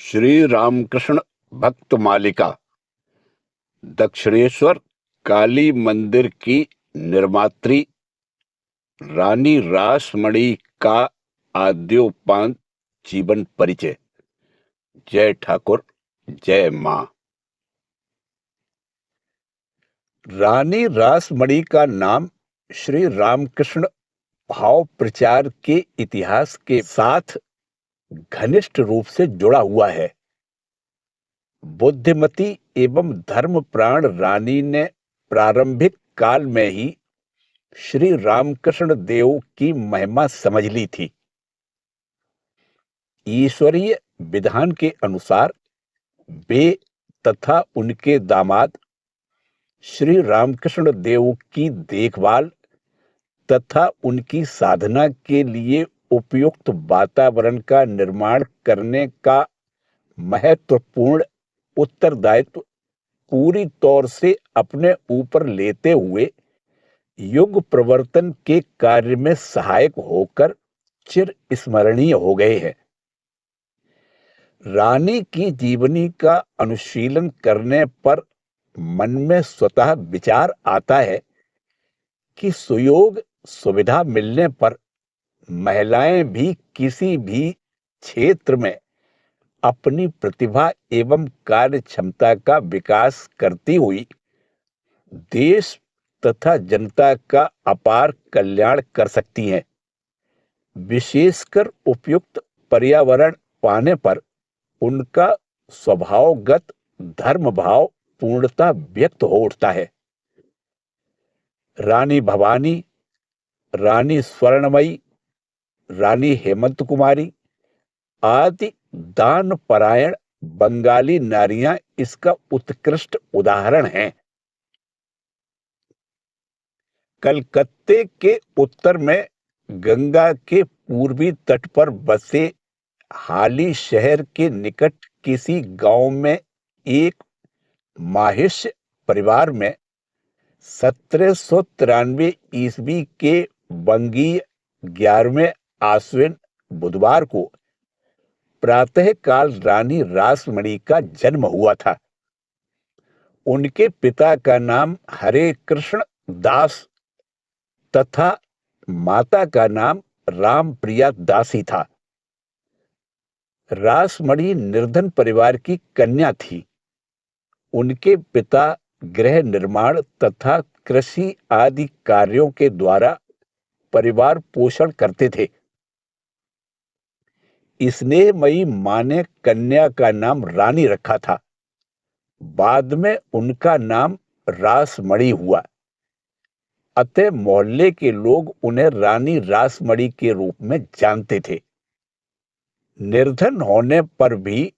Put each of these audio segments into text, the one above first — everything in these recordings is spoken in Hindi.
श्री रामकृष्ण भक्त मालिका दक्षिणेश्वर काली मंदिर की निर्मात्री रानी रासमणी का आद्योपांत जीवन परिचय। जय ठाकुर, जय मां। रानी रासमणी का नाम श्री रामकृष्ण भाव प्रचार के इतिहास के साथ घनिष्ठ रूप से जुड़ा हुआ है। बुद्धिमती एवं धर्मप्राण रानी ने प्रारंभिक काल में ही श्री रामकृष्ण देव की महिमा समझ ली थी। ईश्वरीय विधान के अनुसार वे तथा उनके दामाद श्री रामकृष्ण देव की देखभाल तथा उनकी साधना के लिए उपयुक्त वातावरण का निर्माण करने का महत्वपूर्ण उत्तरदायित्व पूरी तौर से अपने ऊपर लेते हुए युग प्रवर्तन के कार्य में सहायक होकर चिर स्मरणीय हो गए हैं। रानी की जीवनी का अनुशीलन करने पर मन में स्वतः विचार आता है कि सुयोग सुविधा मिलने पर महिलाएं भी किसी भी क्षेत्र में अपनी प्रतिभा एवं कार्य क्षमता का विकास करती हुई देश तथा जनता का अपार कल्याण कर सकती हैं। विशेषकर उपयुक्त पर्यावरण पाने पर उनका स्वभावगत धर्म भाव पूर्णता व्यक्त हो उठता है। रानी भवानी, रानी स्वर्णमयी, रानी हेमंत कुमारी आदि दान परायण बंगाली नारियां इसका उत्कृष्ट उदाहरण हैं। कलकत्ते के उत्तर में गंगा के पूर्वी तट पर बसे हाली शहर के निकट किसी गांव में एक माहिष्य परिवार में 1793 ईस्वी के बंगीय 11वें आश्विन बुधवार को प्रातः काल रानी रासमणी का जन्म हुआ था। उनके पिता का नाम हरे कृष्ण दास तथा माता का नाम रामप्रिया दासी था। रासमणी निर्धन परिवार की कन्या थी। उनके पिता गृह निर्माण तथा कृषि आदि कार्यों के द्वारा परिवार पोषण करते थे। स्नेहमयी मां ने कन्या का नाम रानी रखा था। बाद में उनका नाम रासमणी हुआ। अतः मोहल्ले के लोग उन्हें रानी रासमणी के रूप में जानते थे। निर्धन होने पर भी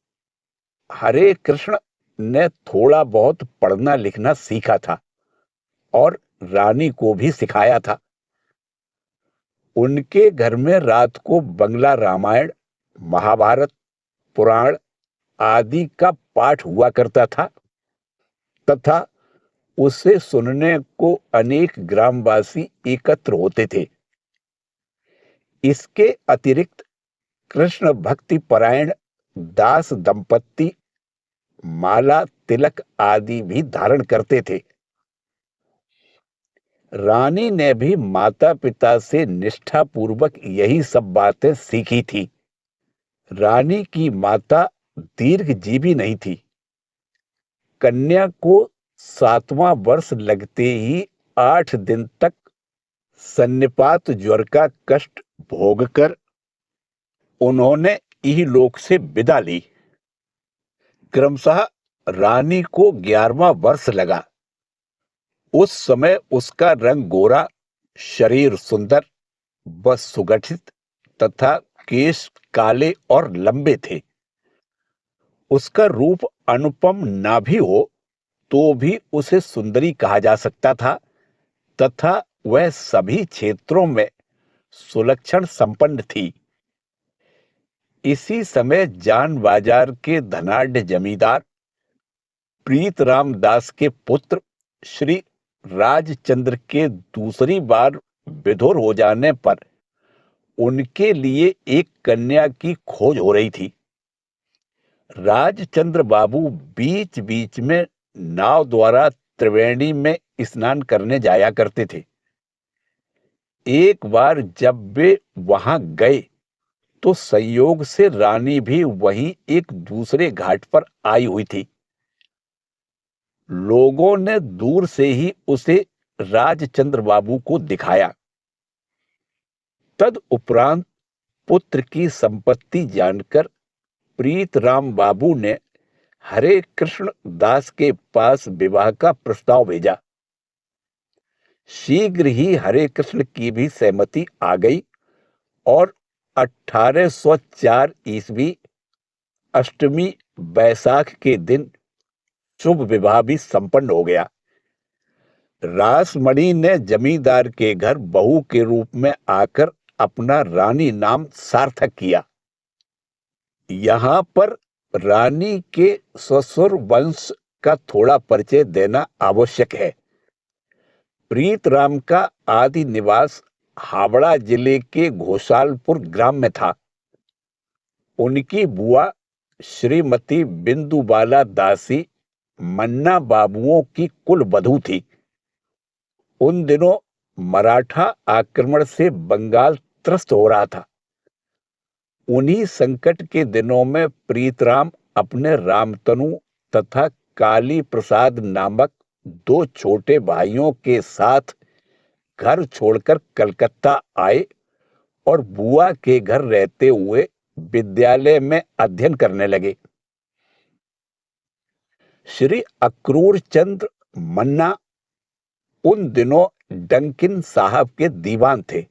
हरे कृष्ण ने थोड़ा बहुत पढ़ना लिखना सीखा था और रानी को भी सिखाया था। उनके घर में रात को बंगला रामायण, महाभारत, पुराण आदि का पाठ हुआ करता था तथा उसे सुनने को अनेक ग्रामवासी एकत्र होते थे। इसके अतिरिक्त कृष्ण भक्ति परायण दास दंपत्ति माला, तिलक आदि भी धारण करते थे। रानी ने भी माता पिता से निष्ठापूर्वक यही सब बातें सीखी थी। रानी की माता दीर्घजीवी नहीं थी। कन्या को 7वां वर्ष लगते ही 8 दिन तक सन्निपात ज्वर का कष्ट भोगकर उन्होंने इहलोक से विदा ली। क्रमशः रानी को 11वां वर्ष लगा। उस समय उसका रंग गोरा, शरीर सुंदर व सुगठित तथा केश काले और लंबे थे। उसका रूप अनुपम ना भी हो तो भी उसे सुंदरी कहा जा सकता था तथा वह सभी क्षेत्रों में सुलक्षण संपन्न थी। इसी समय जान बाजार के धनाढ्य जमींदार प्रीतराम दास के पुत्र श्री राजचंद्र के दूसरी बार विधुर हो जाने पर उनके लिए एक कन्या की खोज हो रही थी। राजचंद्र बाबू बीच बीच में नाव द्वारा त्रिवेणी में स्नान करने जाया करते थे। एक बार जब वे वहां गए तो संयोग से रानी भी वहीं एक दूसरे घाट पर आई हुई थी। लोगों ने दूर से ही उसे राजचंद्र बाबू को दिखाया। तद उपरांत पुत्र की संपत्ति जानकर प्रीतराम बाबू ने हरे कृष्ण दास के पास विवाह का प्रस्ताव भेजा। शीघ्र ही हरे कृष्ण की भी सहमति आ गई और 1804 ईस्वी अष्टमी बैसाख के दिन शुभ विवाह भी संपन्न हो गया। रासमणि ने जमींदार के घर बहू के रूप में आकर अपना रानी नाम सार्थक किया। यहां पर रानी के ससुर वंश का थोड़ा परिचय देना आवश्यक है। प्रीतराम का आदि निवास हावड़ा जिले के घोषालपुर ग्राम में था। उनकी बुआ श्रीमती बिंदुबाला दासी मन्ना बाबुओं की कुल वधू थी। उन दिनों मराठा आक्रमण से बंगाल त्रस्त हो रहा था। उन्हीं संकट के दिनों में प्रीतराम अपने रामतनु तथा काली प्रसाद नामक दो छोटे भाइयों के साथ घर छोड़कर कलकत्ता आए और बुआ के घर रहते हुए विद्यालय में अध्ययन करने लगे। श्री अक्रूर चंद्र मन्ना उन दिनों डंकिन साहब के दीवान थे।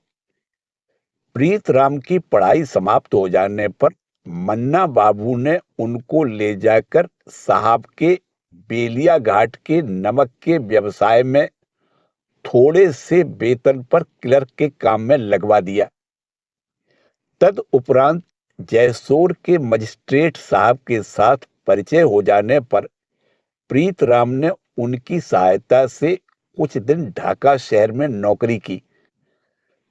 प्रीतराम की पढ़ाई समाप्त हो जाने पर मन्ना बाबू ने उनको ले जाकर साहब के बेलिया घाट के नमक के व्यवसाय में थोड़े से वेतन पर क्लर्क के काम में लगवा दिया। तद उपरांत जयसोर के मजिस्ट्रेट साहब के साथ परिचय हो जाने पर प्रीतराम ने उनकी सहायता से कुछ दिन ढाका शहर में नौकरी की।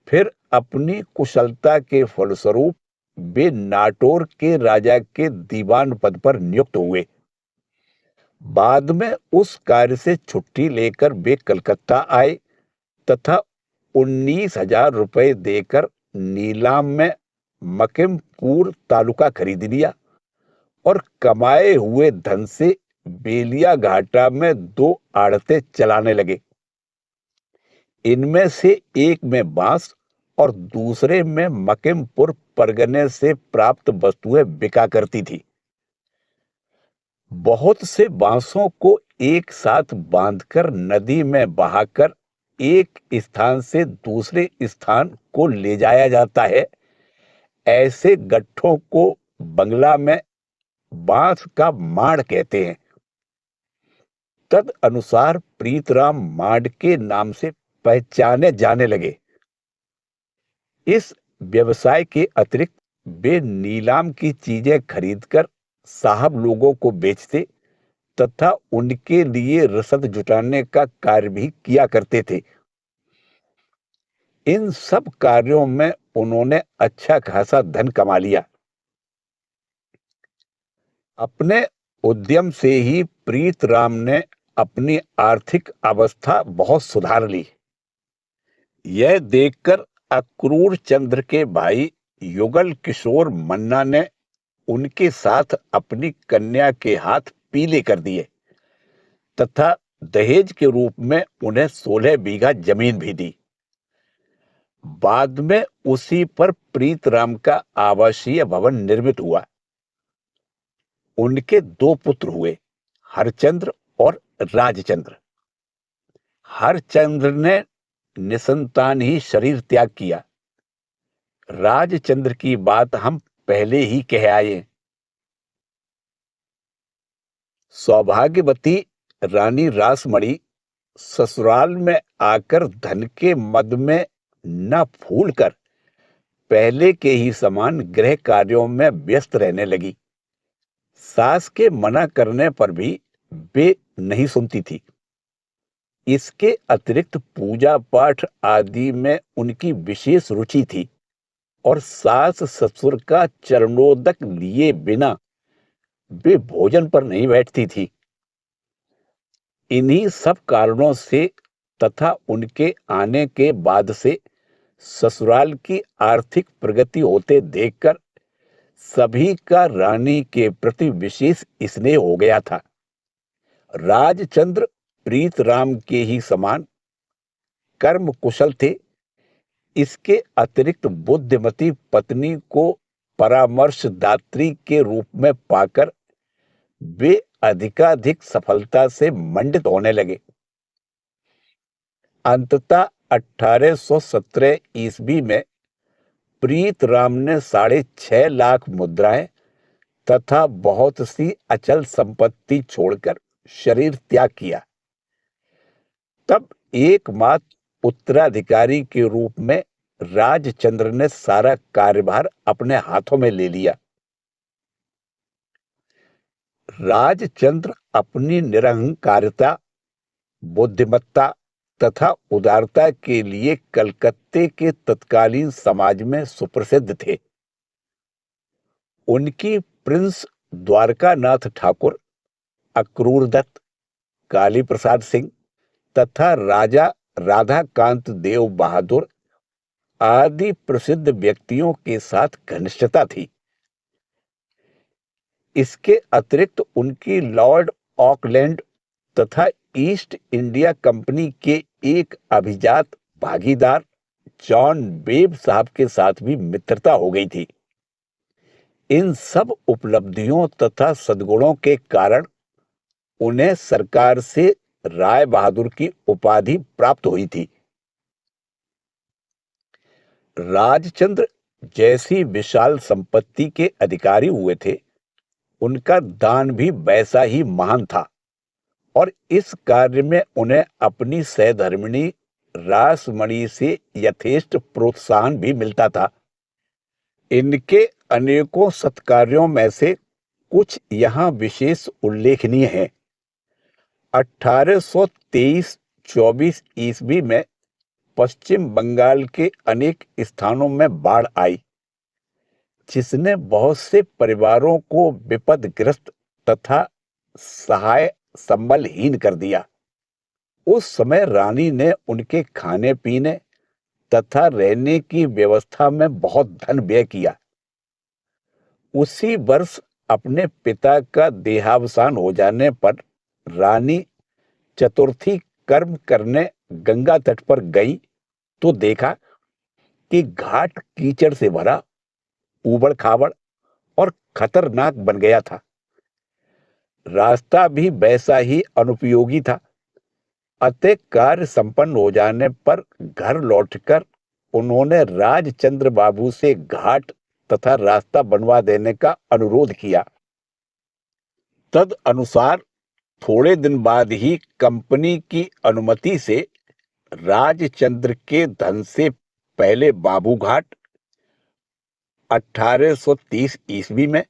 फिर अपनी कुशलता के फलस्वरूप वे नाटौर के राजा के दीवान पद पर नियुक्त हुए। बाद में उस कार्य से छुट्टी लेकर वे कलकत्ता आए तथा 19,000 रुपए देकर नीलाम में मकिमपुर तालुका खरीद लिया और कमाए हुए धन से बेलिया घाटा में 2 आड़तें चलाने लगे। इनमें से एक में बांस और दूसरे में मकिमपुर परगने से प्राप्त वस्तुएं बिका करती थी। बहुत से बांसों को एक साथ बांधकर नदी में बहाकर एक स्थान से दूसरे स्थान को ले जाया जाता है। ऐसे गट्ठों को बंगला में बांस का माड़ कहते हैं। तद अनुसार प्रीतराम माड़ के नाम से पहचाने जाने लगे। इस व्यवसाय के अतिरिक्त वे नीलाम की चीजें खरीदकर साहब लोगों को बेचते तथा उनके लिए रसद जुटाने का कार्य भी किया करते थे। इन सब कार्यों में उन्होंने अच्छा खासा धन कमा लिया। अपने उद्यम से ही प्रीतराम ने अपनी आर्थिक अवस्था बहुत सुधार ली। यह देखकर अक्रूर चंद्र के भाई युगल किशोर मन्ना ने उनके साथ अपनी कन्या के हाथ पीले कर दिए तथा दहेज के रूप में उन्हें 16 बीघा जमीन भी दी। बाद में उसी पर प्रीतराम का आवासीय भवन निर्मित हुआ। उनके 2 पुत्र हुए, हरचंद्र और राजचंद्र। हरचंद्र ने निसंतान ही शरीर त्याग किया। राजचंद्र की बात हम पहले ही कह आए। सौभाग्यवती रानी रासमणि ससुराल में आकर धन के मद में न फूलकर पहले के ही समान गृह कार्यों में व्यस्त रहने लगी। सास के मना करने पर भी वे नहीं सुनती थी। इसके अतिरिक्त पूजा पाठ आदि में उनकी विशेष रुचि थी और सास ससुर का चरणोदक लिए बिना वे भोजन पर नहीं बैठती थी। इन्हीं सब कारणों से तथा उनके आने के बाद से ससुराल की आर्थिक प्रगति होते देखकर सभी का रानी के प्रति विशेष स्नेह हो गया था। राजचंद्र प्रीतराम के ही समान कर्म कुशल थे। इसके अतिरिक्त बुद्धिमती पत्नी को परामर्शदात्री के रूप में पाकर वे अधिकाधिक सफलता से मंडित होने लगे। अंततः 1817 ईस्वी में प्रीतराम ने 6.5 लाख मुद्राएं तथा बहुत सी अचल संपत्ति छोड़कर शरीर त्याग किया। तब एकमात्र उत्तराधिकारी के रूप में राजचंद्र ने सारा कार्यभार अपने हाथों में ले लिया। राजचंद्र अपनी निरहंकारिता, बुद्धिमत्ता तथा उदारता के लिए कलकत्ते के तत्कालीन समाज में सुप्रसिद्ध थे। उनकी प्रिंस द्वारकानाथ ठाकुर, अक्रूर दत्त, काली प्रसाद सिंह तथा राजा राधाकांत देव बहादुर आदि प्रसिद्ध व्यक्तियों के साथ घनिष्ठता थी। इसके अतिरिक्त उनकी लॉर्ड ऑकलैंड तथा ईस्ट इंडिया कंपनी के एक अभिजात भागीदार जॉन बेब साहब के साथ भी मित्रता हो गई थी। इन सब उपलब्धियों तथा सद्गुणों के कारण उन्हें सरकार से राय बहादुर की उपाधि प्राप्त हुई थी। राजचंद्र जैसी विशाल संपत्ति के अधिकारी हुए थे, उनका दान भी वैसा ही महान था और इस कार्य में उन्हें अपनी सहधर्मिणी रासमणि से यथेष्ट प्रोत्साहन भी मिलता था। इनके अनेकों सत्कार्यों में से कुछ यहाँ विशेष उल्लेखनीय हैं। 1823-24 ईस्वी में पश्चिम बंगाल के अनेक स्थानों में बाढ़ आई, जिसने बहुत से परिवारों को विपदग्रस्त तथा सहाय संबलहीन कर दिया। उस समय रानी ने उनके खाने पीने तथा रहने की व्यवस्था में बहुत धन व्यय किया। उसी वर्ष अपने पिता का देहावसान हो जाने पर रानी चतुर्थी कर्म करने गंगा तट पर गई तो देखा कि घाट कीचड़ से भरा, ऊबड़ खाबड़ और खतरनाक बन गया था। रास्ता भी वैसा ही अनुपयोगी था। अतः कार्य संपन्न हो जाने पर घर लौटकर उन्होंने राजचंद्र बाबू से घाट तथा रास्ता बनवा देने का अनुरोध किया। तद अनुसार थोड़े दिन बाद ही कंपनी की अनुमति से राजचंद्र के धन से पहले बाबू घाट 1830 ईस्वी में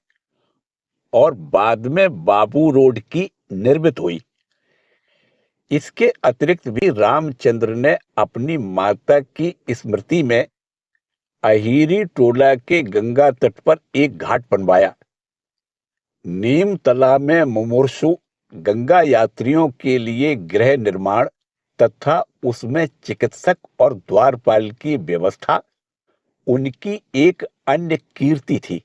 और बाद में बाबू रोड की निर्मित हुई। इसके अतिरिक्त भी रामचंद्र ने अपनी माता की स्मृति में अहिरी टोला के गंगा तट पर एक घाट बनवाया। नीमतला में मुमूर्षु गंगा यात्रियों के लिए गृह निर्माण तथा उसमें चिकित्सक और द्वारपाल की व्यवस्था उनकी एक अन्य कीर्ति थी।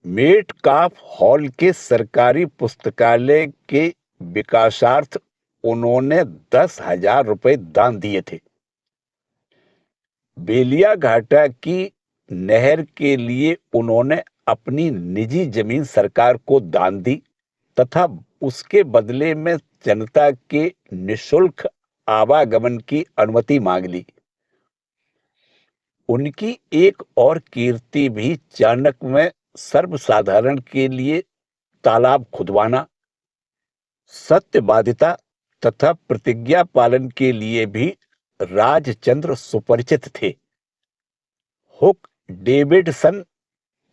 मेटकाफ हॉल के सरकारी पुस्तकालय के विकासार्थ उन्होंने 10,000 रुपए दान दिए थे। बेलिया घाटा की नहर के लिए उन्होंने अपनी निजी जमीन सरकार को दान दी तथा उसके बदले में जनता के निःशुल्क आवागमन की अनुमति मांग ली। उनकी एक और कीर्ति भी चाणक्य में सर्वसाधारण के लिए तालाब खुदवाना, सत्यवादिता तथा प्रतिज्ञा पालन के लिए भी राजचंद्र सुपरिचित थे। हुक डेविडसन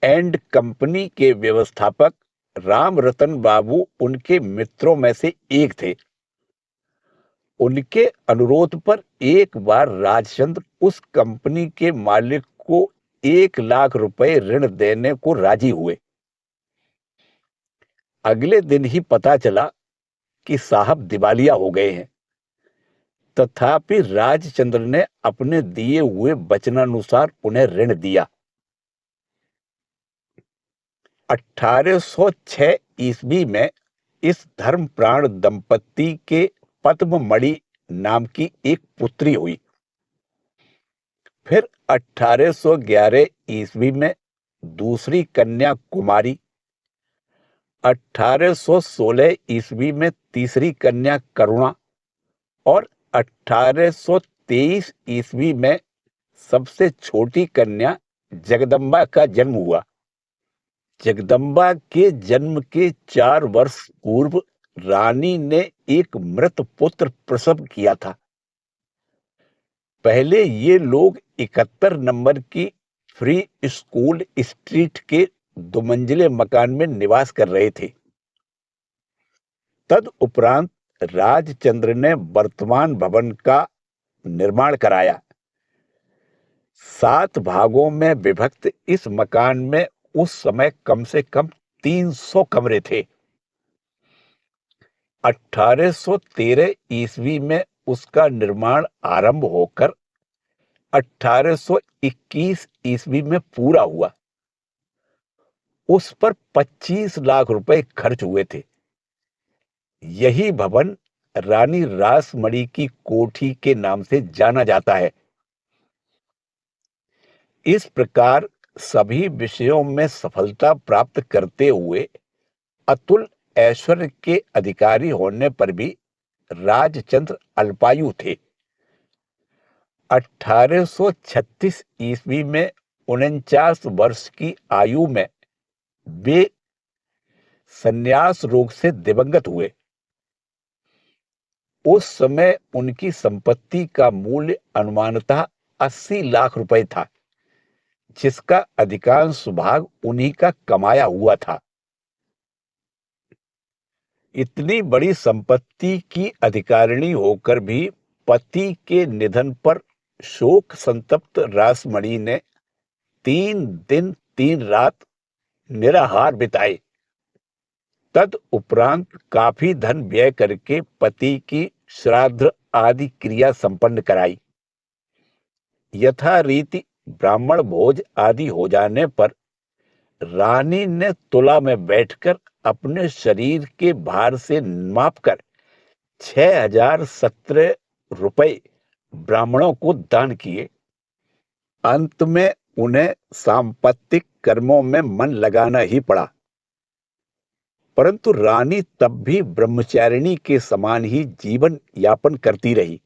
एंड कंपनी के व्यवस्थापक रामरतन बाबू उनके मित्रों में से एक थे। उनके अनुरोध पर एक बार राजचंद्र उस कंपनी के मालिक को 1 लाख रुपए ऋण देने को राजी हुए। अगले दिन ही पता चला कि साहब दिवालिया हो गए हैं। तथापि राजचंद्र ने अपने दिए हुए वचनानुसार उन्हें ऋण दिया। 1806 ईस्वी में इस धर्मप्राण दंपत्ति के पद्ममणि नाम की एक पुत्री हुई। फिर 1811 ईस्वी में दूसरी कन्या कुमारी, 1816 ईस्वी में तीसरी कन्या करुणा और 1823 ईस्वी में सबसे छोटी कन्या जगदम्बा का जन्म हुआ। जगदम्बा के जन्म के 4 वर्ष पूर्व रानी ने एक मृत पुत्र प्रसव किया था। पहले ये लोग 71 नंबर की फ्री स्कूल स्ट्रीट के 2 मंजिले मकान में निवास कर रहे थे। तद उपरांत राजचंद्र ने वर्तमान भवन का निर्माण कराया। 7 भागों में विभक्त इस मकान में उस समय कम से कम 300 कमरे थे। 1813 ईस्वी में उसका निर्माण आरंभ होकर 1821 ईस्वी में पूरा हुआ। उस पर 25 लाख रुपए खर्च हुए थे। यही भवन रानी रासमणी की कोठी के नाम से जाना जाता है। इस प्रकार सभी विषयों में सफलता प्राप्त करते हुए अतुल ऐश्वर्य के अधिकारी होने पर भी राजचंद्र अल्पायु थे। 1836 ईस्वी में 49 वर्ष की आयु में वे संन्यास रोग से दिवंगत हुए। उस समय उनकी संपत्ति का मूल्य अनुमानतः 80 लाख रुपए था, जिसका अधिकांश भाग उन्हीं का कमाया हुआ था। इतनी बड़ी संपत्ति की अधिकारिणी होकर भी पति के निधन पर शोक संतप्त रासमणी ने 3 दिन 3 रात निराहार बिताए। तद उपरांत काफी धन व्यय करके पति की श्राद्ध आदि क्रिया संपन्न कराई। यथारीति ब्राह्मण भोज आदि हो जाने पर रानी ने तुला में बैठकर अपने शरीर के भार से मापकर 6017 रुपए ब्राह्मणों को दान किए। अंत में उन्हें सांपत्तिक कर्मों में मन लगाना ही पड़ा, परंतु रानी तब भी ब्रह्मचारिणी के समान ही जीवन यापन करती रही।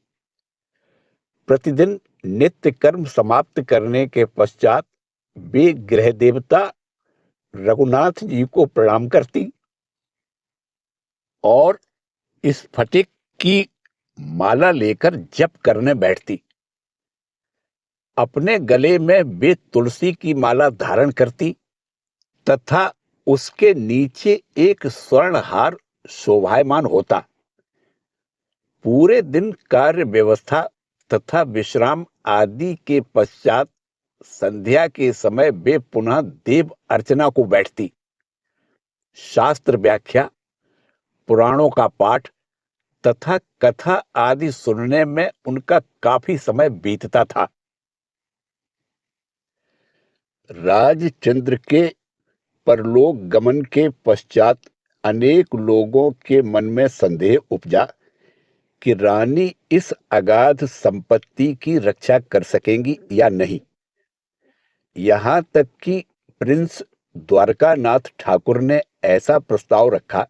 प्रतिदिन नित्य कर्म समाप्त करने के पश्चात वे गृह देवता रघुनाथ जी को प्रणाम करती और स्फटिक की माला लेकर जप करने बैठती। अपने गले में वे तुलसी की माला धारण करती तथा उसके नीचे एक स्वर्ण हार शोभायमान होता। पूरे दिन कार्य व्यवस्था तथा विश्राम आदि के पश्चात संध्या के समय वे पुनः देव अर्चना को बैठती। शास्त्र व्याख्या, पुराणों का पाठ तथा कथा आदि सुनने में उनका काफी समय बीतता था। राजचंद्र के परलोक गमन के पश्चात अनेक लोगों के मन में संदेह उपजा कि रानी इस अगाध संपत्ति की रक्षा कर सकेंगी या नहीं। यहां तक कि प्रिंस द्वारकानाथ ठाकुर ने ऐसा प्रस्ताव रखा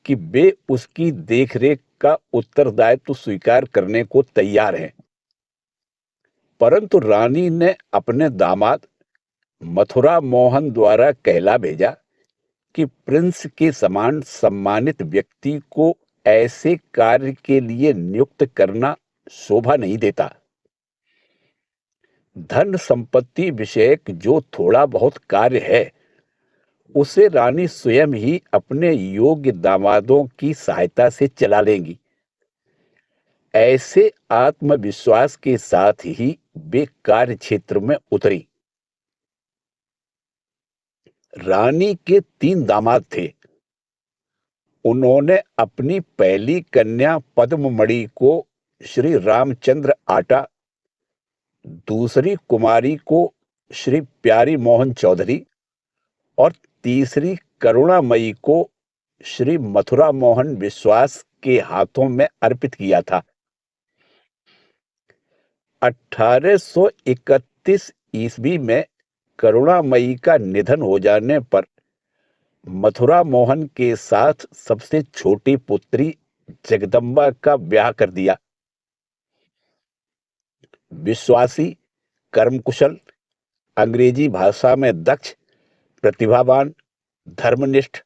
कि वे उसकी देखरेख का उत्तरदायित्व स्वीकार करने को तैयार हैं। परंतु रानी ने अपने दामाद मथुरा मोहन द्वारा कहला भेजा कि प्रिंस के समान सम्मानित व्यक्ति को ऐसे कार्य के लिए नियुक्त करना शोभा नहीं देता। धन संपत्ति विषयक जो थोड़ा बहुत कार्य है उसे रानी स्वयं ही अपने योग्य दामादों की सहायता से चला लेंगी। ऐसे आत्मविश्वास के साथ ही वे कार्य क्षेत्र में उतरी। रानी के 3 दामाद थे। उन्होंने अपनी पहली कन्या पद्ममणि को श्री रामचंद्र आटा, दूसरी कुमारी को श्री प्यारी मोहन चौधरी और तीसरी करुणामयी को श्री मथुरा मोहन विश्वास के हाथों में अर्पित किया था। 1831 ईस्वी में करुणामयी का निधन हो जाने पर मथुरा मोहन के साथ सबसे छोटी पुत्री जगदम्बा का ब्याह कर दिया। विश्वासी, कर्मकुशल, अंग्रेजी भाषा में दक्ष, प्रतिभावान, धर्मनिष्ठ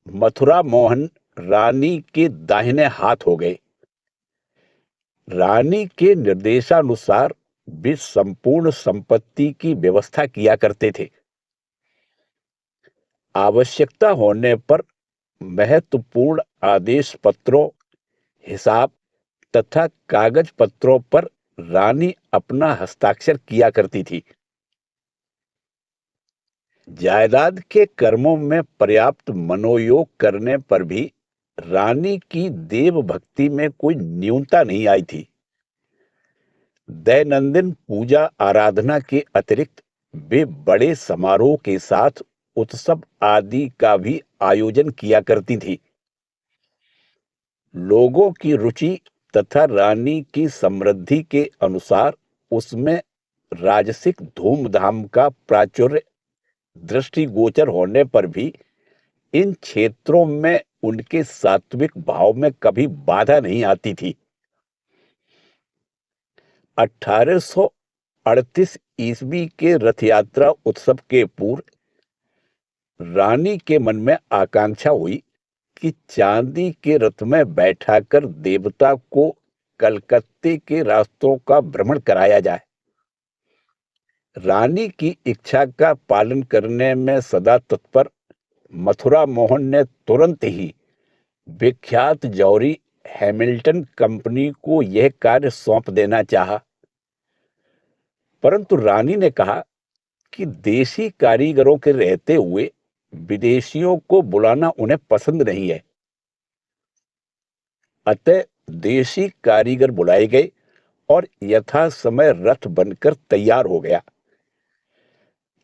मथुरा मोहन रानी के दाहिने हाथ हो गए। रानी के निर्देशानुसार वे संपूर्ण संपत्ति की व्यवस्था किया करते थे। आवश्यकता होने पर महत्वपूर्ण आदेश पत्रों, हिसाब तथा कागज पत्रों पर रानी अपना हस्ताक्षर किया करती थी। जायदाद के कर्मों में पर्याप्त मनोयोग करने पर भी रानी की देव भक्ति में कोई न्यूनता नहीं आई थी। दैनंदिन पूजा आराधना के अतिरिक्त वे बड़े समारोह के साथ उत्सव आदि का भी आयोजन किया करती थी। लोगों की रुचि तथा रानी की समृद्धि के अनुसार उसमें राजसिक धूमधाम का प्राचुर्य दृष्टिगोचर होने पर भी इन क्षेत्रों में उनके सात्विक भाव में कभी बाधा नहीं आती थी। 1838 ईस्वी के रथ यात्रा उत्सव के पूर्व रानी के मन में आकांक्षा हुई कि चांदी के रथ में बैठाकर देवता को कलकत्ते के रास्तों का भ्रमण कराया जाए। रानी की इच्छा का पालन करने में सदा तत्पर मथुरा मोहन ने तुरंत ही विख्यात जौहरी हैमिल्टन कंपनी को यह कार्य सौंप देना चाहा, परंतु रानी ने कहा कि देशी कारीगरों के रहते हुए विदेशियों को बुलाना उन्हें पसंद नहीं है। अतः देशी कारीगर बुलाए गए और यथा समय रथ बनकर तैयार हो गया।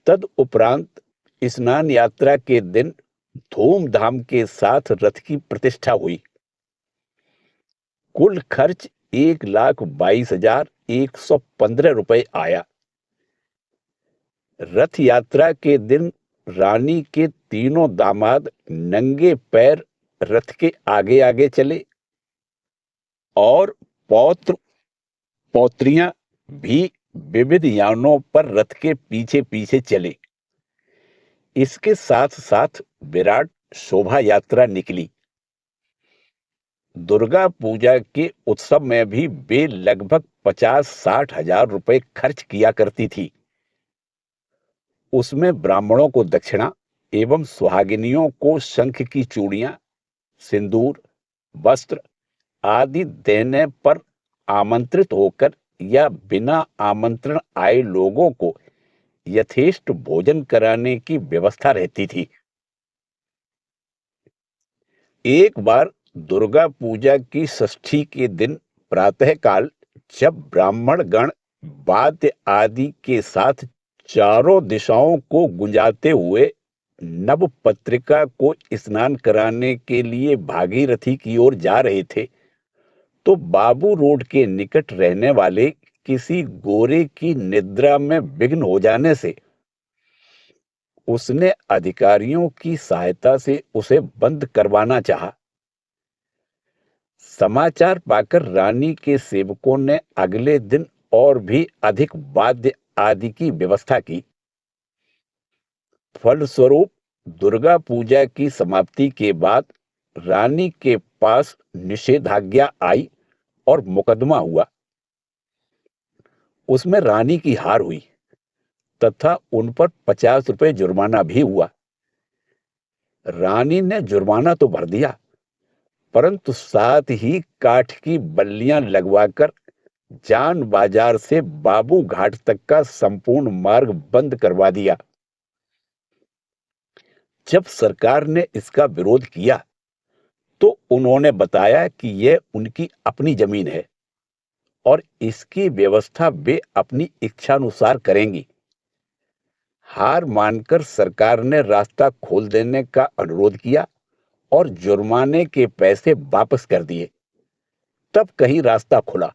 तद उपरांत स्नान यात्रा के दिन धूमधाम के साथ रथ की प्रतिष्ठा हुई। कुल खर्च 1,22,115 रुपए आया। रथ यात्रा के दिन रानी के तीनों दामाद नंगे पैर रथ के आगे आगे चले और पौत्र पौत्रियां भी विविध यानों पर रथ के पीछे पीछे चले। इसके साथ साथ विराट शोभा यात्रा निकली। दुर्गा पूजा के उत्सव में भी वे लगभग 50-60 हजार रुपए खर्च किया करती थी। उसमें ब्राह्मणों को दक्षिणा एवं सुहागिनियों को शंख की चूड़ियां, सिंदूर, वस्त्र आदि देने पर आमंत्रित होकर या बिना आमंत्रण आए लोगों को यथेष्ट भोजन कराने की व्यवस्था रहती थी। एक बार दुर्गा पूजा की षष्ठी के दिन प्रातःकाल जब ब्राह्मण गण वाद्य आदि के साथ चारों दिशाओं को गुंजाते हुए नव पत्रिका को स्नान कराने के लिए भागीरथी की ओर जा रहे थे, तो बाबू रोड के निकट रहने वाले किसी गोरे की निद्रा में विघ्न हो जाने से उसने अधिकारियों की सहायता से उसे बंद करवाना चाहा। समाचार पाकर रानी के सेवकों ने अगले दिन और भी अधिक वाद्य आदि की व्यवस्था की। फलस्वरूप दुर्गा पूजा की समाप्ति के बाद रानी के पास निषेधाज्ञा आई और मुकदमा हुआ। उसमें रानी की हार हुई तथा उन पर 50 रुपए जुर्माना भी हुआ। रानी ने जुर्माना तो भर दिया, परंतु साथ ही काठ की बल्लियां लगवाकर जान बाजार से बाबू घाट तक का संपूर्ण मार्ग बंद करवा दिया। जब सरकार ने इसका विरोध किया तो उन्होंने बताया कि यह उनकी अपनी जमीन है और इसकी व्यवस्था वे अपनी इच्छानुसार करेंगी। हार मानकर सरकार ने रास्ता खोल देने का अनुरोध किया और जुर्माने के पैसे वापस कर दिए। तब कहीं रास्ता खुला।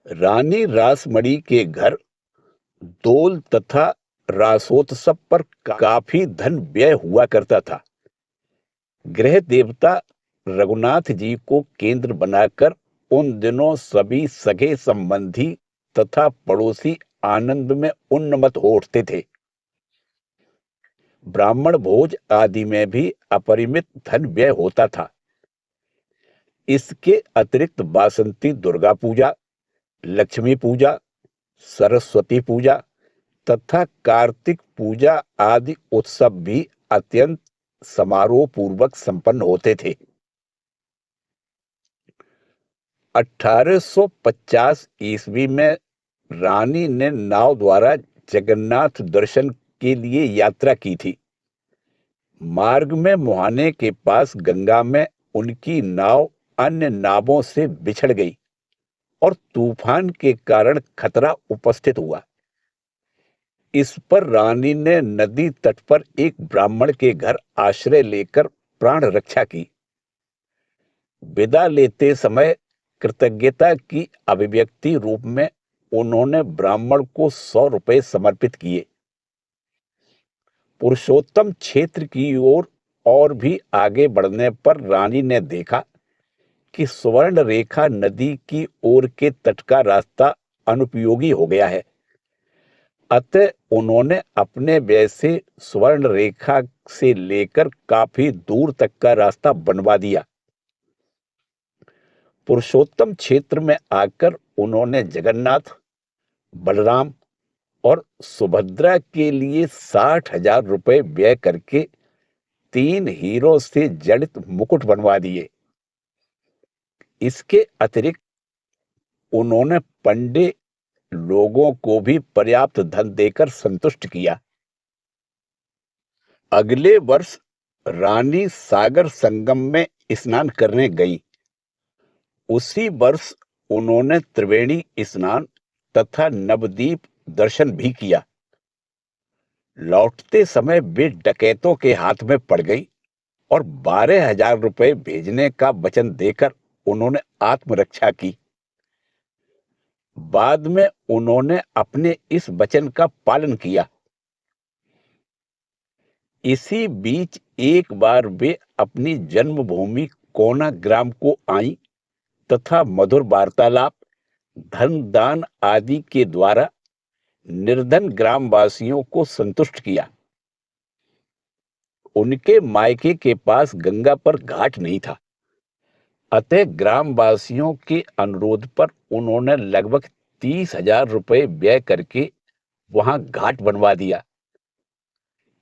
रानी रासमणी के घर दोल तथा रासोत्सव पर काफी धन व्यय हुआ करता था। गृह देवता रघुनाथ जी को केंद्र बनाकर उन दिनों सभी सगे संबंधी तथा पड़ोसी आनंद में उन्मत्त हो उठते थे। ब्राह्मण भोज आदि में भी अपरिमित धन व्यय होता था। इसके अतिरिक्त बासंती दुर्गा पूजा, लक्ष्मी पूजा, सरस्वती पूजा तथा कार्तिक पूजा आदि उत्सव भी अत्यंत समारोह पूर्वक संपन्न होते थे। 1850 ईस्वी में रानी ने नाव द्वारा जगन्नाथ दर्शन के लिए यात्रा की थी। मार्ग में मुहाने के पास गंगा में उनकी नाव अन्य नावों से बिछड़ गई और तूफान के कारण खतरा उपस्थित हुआ। इस पर रानी ने नदी तट पर एक ब्राह्मण के घर आश्रय लेकर प्राण रक्षा की। विदा लेते समय कृतज्ञता की अभिव्यक्ति रूप में उन्होंने ब्राह्मण को 100 रुपए समर्पित किए। पुरुषोत्तम क्षेत्र की ओर और भी आगे बढ़ने पर रानी ने देखा कि स्वर्ण रेखा नदी की ओर के तट का रास्ता अनुपयोगी हो गया है। अतः उन्होंने अपने व्यय से स्वर्ण रेखा से लेकर काफी दूर तक का रास्ता बनवा दिया। पुरुषोत्तम क्षेत्र में आकर उन्होंने जगन्नाथ, बलराम और सुभद्रा के लिए 60,000 रुपए व्यय करके 3 हीरों से जड़ित मुकुट बनवा दिए। इसके अतिरिक्त उन्होंने पंडे लोगों को भी पर्याप्त धन देकर संतुष्ट किया। अगले वर्ष रानी सागर संगम में स्नान करने गई। उसी वर्ष उन्होंने त्रिवेणी स्नान तथा नवद्वीप दर्शन भी किया। लौटते समय वे डकैतों के हाथ में पड़ गई और 12,000 रुपए भेजने का वचन देकर उन्होंने आत्मरक्षा की। बाद में उन्होंने अपने इस वचन का पालन किया। इसी बीच एक बार वे अपनी जन्मभूमि कोना ग्राम को आई तथा मधुर वार्तालाप, धन दान आदि के द्वारा निर्धन ग्रामवासियों को संतुष्ट किया। उनके मायके के पास गंगा पर घाट नहीं था, अतः ग्रामवासियों के अनुरोध पर उन्होंने लगभग 30,000 रुपए व्यय करके वहां घाट बनवा दिया।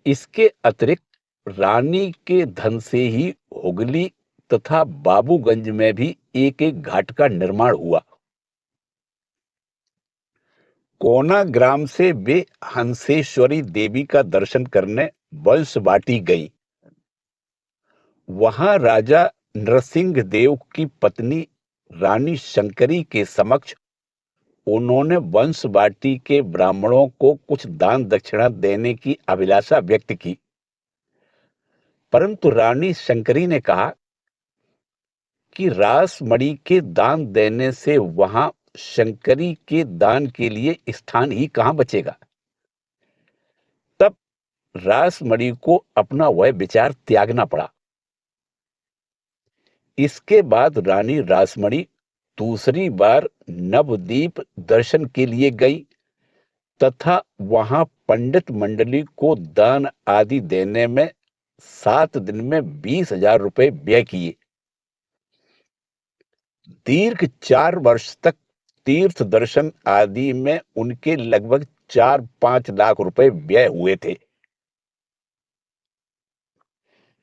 इसके अतिरिक्त रानी के धन से ही हुगली तथा बाबूगंज में भी एक एक घाट का निर्माण हुआ। कोना ग्राम से वे हंसेश्वरी देवी का दर्शन करने बंसवाटी गई। वहां राजा नरसिंह देव की पत्नी रानी शंकरी के समक्ष उन्होंने वंशवाटी के ब्राह्मणों को कुछ दान दक्षिणा देने की अभिलाषा व्यक्त की, परंतु रानी शंकरी ने कहा कि रासमणी के दान देने से वहां शंकरी के दान के लिए स्थान ही कहां बचेगा। तब रासमणी को अपना वह विचार त्यागना पड़ा। इसके बाद रानी रासमणी दूसरी बार नवद्वीप दर्शन के लिए गई तथा वहां पंडित मंडली को दान आदि देने में 7 दिन में 20,000 रुपए व्यय किए। दीर्घ 4 वर्ष तक तीर्थ दर्शन आदि में उनके लगभग 4-5 लाख रुपए व्यय हुए थे।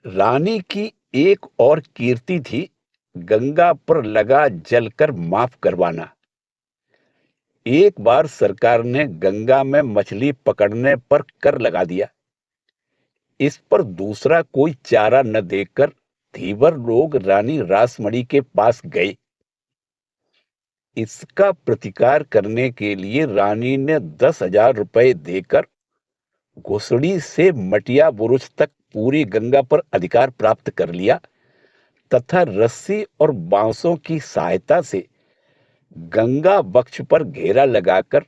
रानी की एक और कीर्ति थी गंगा पर लगा जलकर माफ करवाना। एक बार सरकार ने गंगा में मछली पकड़ने पर कर लगा दिया। इस पर दूसरा कोई चारा न देखकर धीवर लोग रानी रासमणी के पास गए। इसका प्रतिकार करने के लिए रानी ने 10,000 रुपए देकर घुसड़ी से मटिया बुरुज तक पूरी गंगा पर अधिकार प्राप्त कर लिया तथा रस्सी और बांसों की सहायता से गंगा वक्ष पर घेरा लगाकर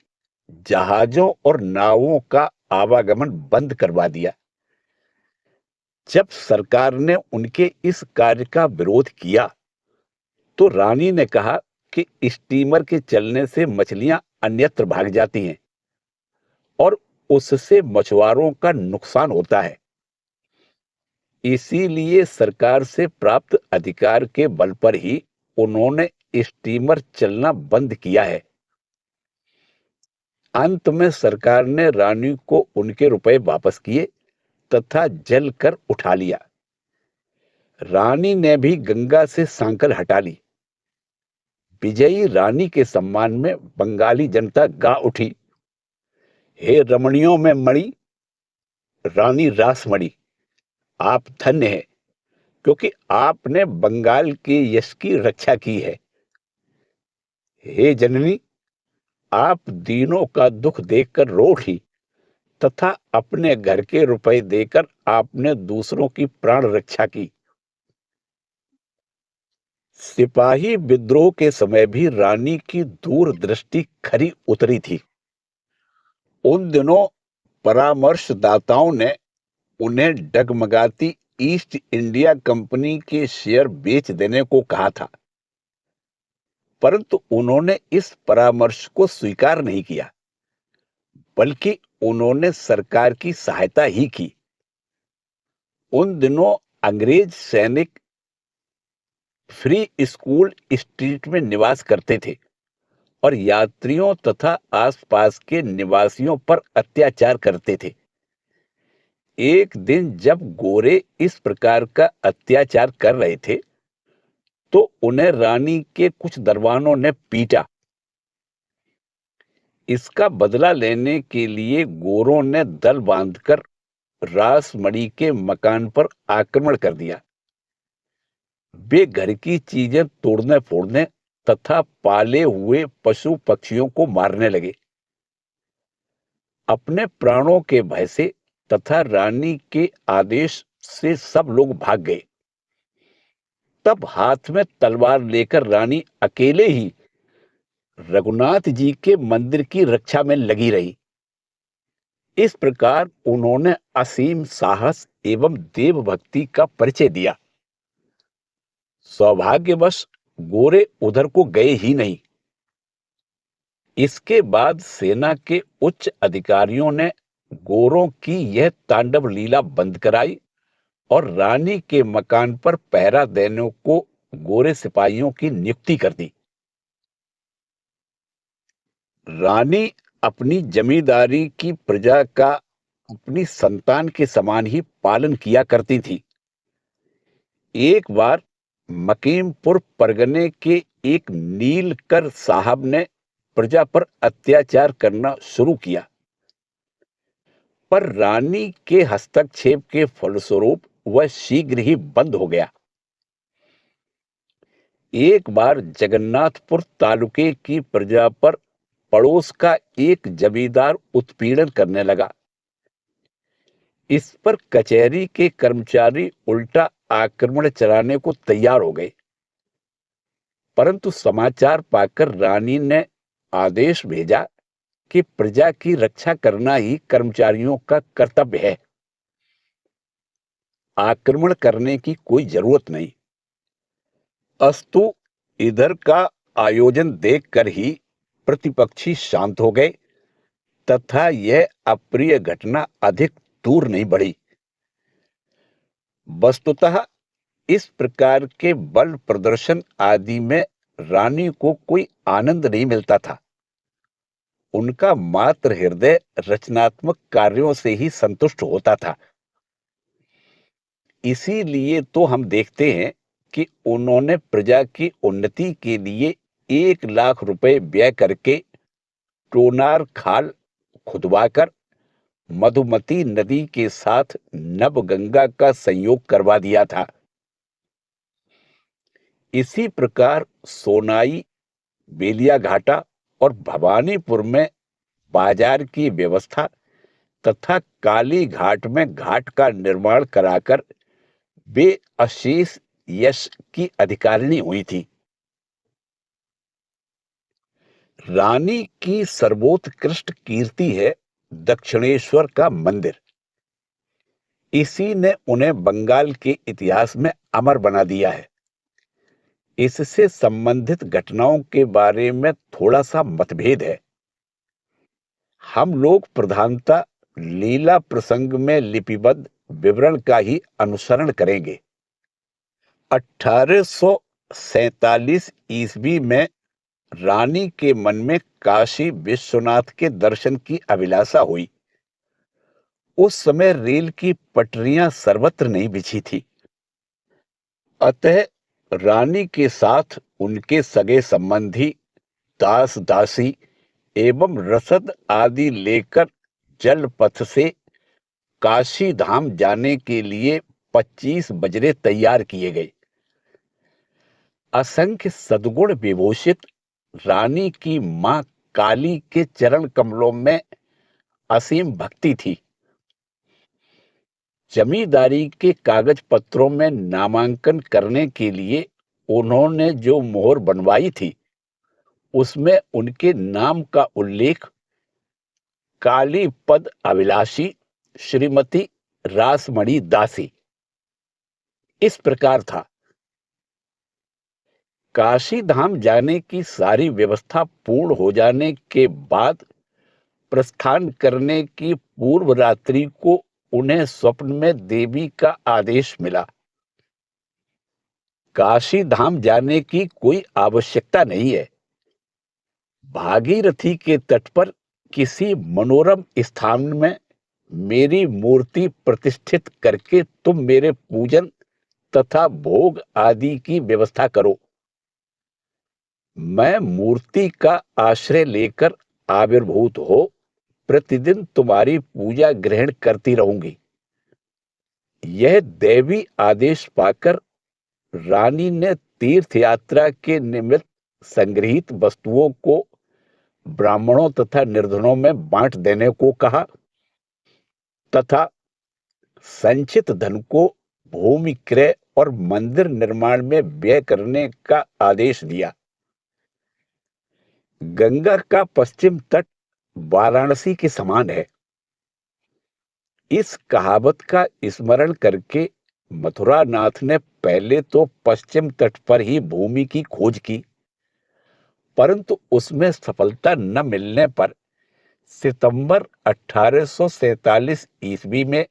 जहाजों और नावों का आवागमन बंद करवा दिया। जब सरकार ने उनके इस कार्य का विरोध किया तो रानी ने कहा कि स्टीमर के चलने से मछलियां अन्यत्र भाग जाती हैं और उससे मछुआरों का नुकसान होता है। इसीलिए सरकार से प्राप्त अधिकार के बल पर ही उन्होंने स्टीमर चलना बंद किया है। अंत में सरकार ने रानी को उनके रुपए वापस किए तथा जल कर उठा लिया। रानी ने भी गंगा से सांकल हटा ली। विजयी रानी के सम्मान में बंगाली जनता गा उठी, हे रमणियों में मणि, रानी रासमणी, आप धन्य हैं क्योंकि आपने बंगाल के यश की रक्षा की है। हे जननी, आप दीनों का दुख देखकर रो उठी तथा अपने घर के रुपए देकर आपने दूसरों की प्राण रक्षा की। सिपाही विद्रोह के समय भी रानी की दूरदृष्टि खरी उतरी थी। उन दिनों परामर्शदाताओं ने उन्हें डगमगाती ईस्ट इंडिया कंपनी के शेयर बेच देने को कहा था, परंतु उन्होंने इस परामर्श को स्वीकार नहीं किया, बल्कि उन्होंने सरकार की सहायता ही की। उन दिनों अंग्रेज सैनिक फ्री स्कूल स्ट्रीट में निवास करते थे और यात्रियों तथा आसपास के निवासियों पर अत्याचार करते थे। एक दिन जब गोरे इस प्रकार का अत्याचार कर रहे थे तो उन्हें रानी के कुछ दरबानों ने पीटा। इसका बदला लेने के लिए गोरों ने दल बांधकर रासमणी के मकान पर आक्रमण कर दिया। वे घर की चीजें तोड़ने फोड़ने तथा पाले हुए पशु पक्षियों को मारने लगे। अपने प्राणों के भय से तथा रानी के आदेश से सब लोग भाग गए। तब हाथ में तलवार लेकर रानी अकेले ही रघुनाथ जी के मंदिर की रक्षा में लगी रही। इस प्रकार उन्होंने असीम साहस एवं देवभक्ति का परिचय दिया। सौभाग्यवश गोरे उधर को गए ही नहीं। इसके बाद सेना के उच्च अधिकारियों ने गोरों की यह तांडव लीला बंद कराई और रानी के मकान पर पहरा देने को गोरे सिपाहियों की नियुक्ति कर दी। रानी अपनी जमींदारी की प्रजा का अपनी संतान के समान ही पालन किया करती थी। एक बार मकीमपुर परगने के एक नीलकर साहब ने प्रजा पर अत्याचार करना शुरू किया, पर रानी के हस्तक्षेप के फलस्वरूप वह शीघ्र ही बंद हो गया। एक बार जगन्नाथपुर तालुके की प्रजा पर पड़ोस का एक जमींदार उत्पीड़न करने लगा। इस पर कचहरी के कर्मचारी उल्टा आक्रमण चलाने को तैयार हो गए, परंतु समाचार पाकर रानी ने आदेश भेजा कि प्रजा की रक्षा करना ही कर्मचारियों का कर्तव्य है, आक्रमण करने की कोई जरूरत नहीं। अस्तु इधर का आयोजन देखकर ही प्रतिपक्षी शांत हो गए तथा यह अप्रिय घटना अधिक दूर नहीं बढ़ी। वस्तुतः इस प्रकार के बल प्रदर्शन आदि में रानी को कोई आनंद नहीं मिलता था। उनका मात्र हृदय रचनात्मक कार्यों से ही संतुष्ट होता था। इसीलिए तो हम देखते हैं कि उन्होंने प्रजा की उन्नति के लिए 1 लाख रुपए व्यय करके टोनार खाल खुदवाकर मधुमती नदी के साथ नवगंगा का संयोग करवा दिया था। इसी प्रकार सोनाई, बेलिया घाटा और भवानीपुर में बाजार की व्यवस्था तथा काली घाट में घाट का निर्माण कराकर वे अशेष यश की अधिकारिणी हुई थी। रानी की सर्वोत्कृष्ट कीर्ति है दक्षिणेश्वर का मंदिर। इसी ने उन्हें बंगाल के इतिहास में अमर बना दिया है। इससे संबंधित घटनाओं के बारे में थोड़ा सा मतभेद है। हम लोग प्रधानता लीला प्रसंग में लिपिबद्ध विवरण का ही अनुसरण करेंगे। 1847 ईस्वी में रानी के मन में काशी विश्वनाथ के दर्शन की अभिलाषा हुई। उस समय रेल की पटरियां सर्वत्र नहीं बिछी थी। अतः रानी के साथ उनके सगे संबंधी दास दासी एवं रसद आदि लेकर जल पथ से काशी धाम जाने के लिए 25 बजरे तैयार किए गए। असंख्य सद्गुण विभूषित रानी की मां काली के चरण कमलों में असीम भक्ति थी। जमींदारी के कागज पत्रों में नामांकन करने के लिए उन्होंने जो मोहर बनवाई थी, उसमें उनके नाम का उल्लेख काली पद अभिलाषी श्रीमती रासमणी दासी इस प्रकार था। काशी धाम जाने की सारी व्यवस्था पूर्ण हो जाने के बाद प्रस्थान करने की पूर्व रात्रि को उन्हें स्वप्न में देवी का आदेश मिला। काशी धाम जाने की कोई आवश्यकता नहीं है। भागीरथी के तट पर किसी मनोरम स्थान में मेरी मूर्ति प्रतिष्ठित करके तुम मेरे पूजन तथा भोग आदि की व्यवस्था करो। मैं मूर्ति का आश्रय लेकर आविर्भूत हो प्रतिदिन तुम्हारी पूजा ग्रहण करती रहूंगी। यह दैवी आदेश पाकर रानी ने तीर्थ यात्रा के निमित्त संग्रहित वस्तुओं को ब्राह्मणों तथा निर्धनों में बांट देने को कहा तथा संचित धन को भूमि क्रय और मंदिर निर्माण में व्यय करने का आदेश दिया। गंगा का पश्चिम तट वाराणसी के समान है। इस कहावत का स्मरण करके मथुरा नाथ ने पहले तो पश्चिम तट पर ही भूमि की खोज की, परंतु उसमें सफलता न मिलने पर सितंबर 1847 ईस्वी में